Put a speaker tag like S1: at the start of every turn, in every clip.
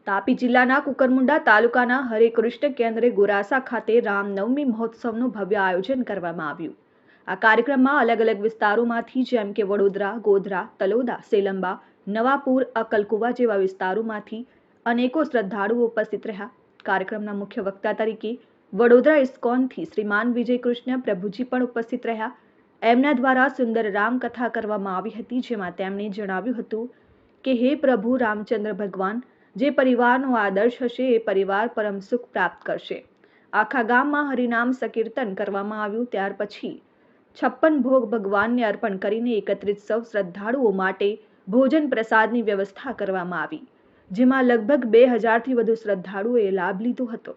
S1: તાપી જિલ્લાના કુકરમુંડા તાલુકાના હરે કૃષ્ણ કેન્દ્રે ગોરાસા ખાતે રામનવમી મહોત્સવનું ભવ્ય આયોજન કરવામાં આવ્યું. આ કાર્યક્રમમાં અલગ અલગ વિસ્તારોમાંથી જેમ કે વડોદરા, ગોધરા, તલોદા, સેલંબા, નવાપુર, અકલકુવા જેવા વિસ્તારોમાંથી અનેકો શ્રદ્ધાળુઓ ઉપસ્થિત રહ્યા. કાર્યક્રમના મુખ્ય વક્તા તરીકે વડોદરા ઇસ્કોનથી શ્રીમાન વિજયકૃષ્ણ પ્રભુજી પણ ઉપસ્થિત રહ્યા. એમના દ્વારા સુંદર રામકથા કરવામાં આવી હતી, જેમાં તેમણે જણાવ્યું હતું કે હે પ્રભુ રામચંદ્ર ભગવાન, જે પરિવારનો આદર્શ હશે એ પરિવાર પરમ સુખ પ્રાપ્ત કરશે. આખા ગામમાં હરિનામ સંકીર્તન કરવામાં આવ્યું. ત્યાર પછી 56 ભોગ ભગવાનને અર્પણ કરીને એકત્રિત સૌ શ્રદ્ધાળુઓ માટે ભોજન પ્રસાદની વ્યવસ્થા કરવામાં આવી, જેમાં લગભગ 2000થી વધુ શ્રદ્ધાળુઓએ લાભ લીધો હતો.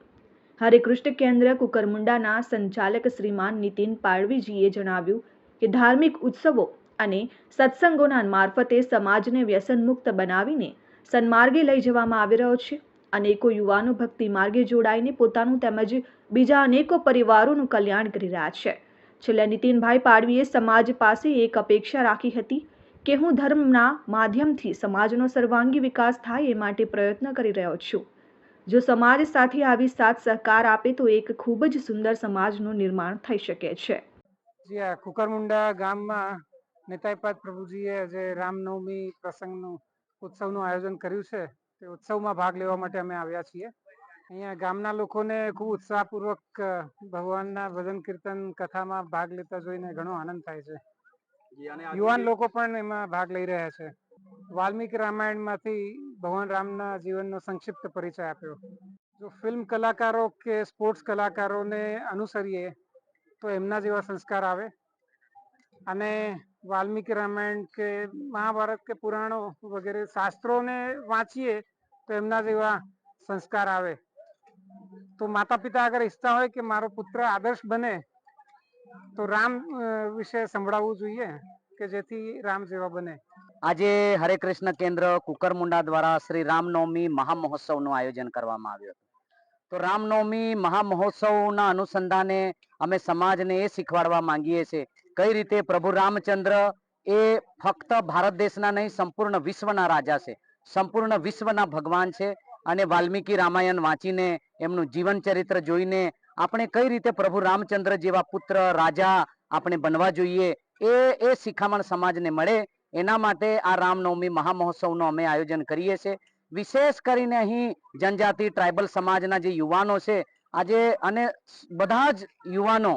S1: હરે કૃષ્ણ કેન્દ્ર કુકરમુંડાના સંચાલક શ્રીમાન નીતિન પાડવીજીએ જણાવ્યું કે ધાર્મિક ઉત્સવો અને સત્સંગોના મારફતે સમાજને વ્યસનમુક્ત બનાવીને સન્માર્ગે લઈ જવામાં આવી રહ્યો છે. અનેકો યુવાનો ભક્તિ માર્ગે જોડાઈને પોતાનું તેમજ બીજા અનેકો પરિવારોનું કલ્યાણ કરી રહ્યા છે. છેલ્લે નીતિનભાઈ પાડવીએ સમાજ પાસે એક અપેક્ષા રાખી હતી કે હું ધર્મના માધ્યમથી સમાજનો સર્વાંગી વિકાસ થાય એ માટે પ્રયત્ન કરી રહ્યો છું. જો સમાજ સાથે આવી સાથ સહકાર આપે તો એક ખૂબ જ સુંદર સમાજનું નિર્માણ થઈ શકે છે.
S2: જી આ કુકરમુંડા ગામમાં નેતાઈપાદ પ્રભુજીએ આજે રામનવમી પ્રસંગનું ઉત્સવનું આયોજન કર્યું છે. તે ઉત્સવમાં ભાગ લેવા માટે અમે આવ્યા છીએ. અહીંયા ગામના લોકોને ખૂબ ઉત્સાહપૂર્વક ભગવાનના ભજન કીર્તન કથામાં ભાગ લેતા જોઈને ઘણો આનંદ થાય છે. યુવાન લોકો પણ એમાં ભાગ લઈ રહ્યા છે. વાલ્મીકી રામાયણમાંથી ભગવાન રામના જીવનનો સંક્ષિપ્ત પરિચય આપ્યો. જો ફિલ્મ કલાકારો કે સ્પોર્ટ્સ કલાકારોને અનુસરીએ તો એમના જેવા સંસ્કાર આવે, અને વાલ્મીકી રામાયણ કે મહાભારત કે પુરાણો વગેરે શાસ્ત્રોને વાંચીએ તો એમના જેવા સંસ્કાર આવે. તો માતા પિતા અગર ઈચ્છતા હોય કે મારો પુત્ર આદર્શ બને તો રામ વિશે સંભળાવવું જોઈએ કે જેથી રામ જેવા બને.
S3: આજે હરે કૃષ્ણ કેન્દ્ર કુકરમુંડા દ્વારા શ્રી રામનવમી મહામહોત્સવનું આયોજન કરવામાં આવ્યું હતું. તો રામનવમી મહામહોત્સવના અનુસંધાને અમે સમાજને એ શીખવાડવા માંગીએ છીએ કઈ રીતે પ્રભુ રામચંદ્ર એ ફક્ત ભારત દેશના નહીં, સંપૂર્ણ વિશ્વના રાજા છે, સંપૂર્ણ વિશ્વના ભગવાન છે. અને વાલ્મીકી રામાયણ વાંચીને એમનું જીવન ચરિત્ર જોઈને આપણે કઈ રીતે પ્રભુ રામચંદ્ર જેવા પુત્ર રાજા આપણે બનવા જોઈએ એ શિખામણ સમાજને મળે, એના માટે આ રામનવમી મહામહોત્સવનું અમે આયોજન કરીએ છીએ. વિશેષ કરીને અહીં જનજાતિ ટ્રાઇબલ સમાજના જે યુવાનો છે આજે, અને બધા જ યુવાનો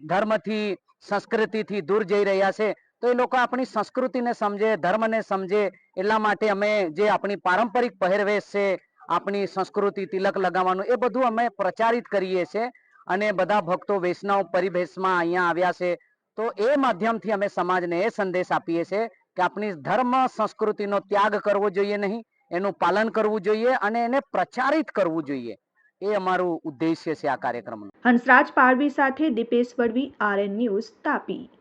S3: ધર્મથી સંસ્કૃતિથી દૂર જઈ રહ્યા છે, તો એ લોકો આપણી સંસ્કૃતિને સમજે, ધર્મને સમજે, એટલા માટે અમે જે આપણી પારંપરિક પહેરવેશ છે, આપણી સંસ્કૃતિ, તિલક લગાવવાનું, એ બધું અમે પ્રચારિત કરીએ છીએ. અને બધા ભક્તો વૈષ્ણવ પરિવેશમાં અહીંયા આવ્યા છે, તો એ માધ્યમથી અમે સમાજને એ સંદેશ આપીએ છીએ કે આપણી ધર્મ સંસ્કૃતિનો ત્યાગ કરવો જોઈએ નહીં, એનું પાલન કરવું જોઈએ અને એને પ્રચારિત કરવું જોઈએ. એ અમારું ઉદ્દેશ્ય છે આ કાર્યક્રમનું.
S1: હંસરાજ પાડવી સાથે દીપેશ વડવી, RN ન્યૂઝ, તાપી.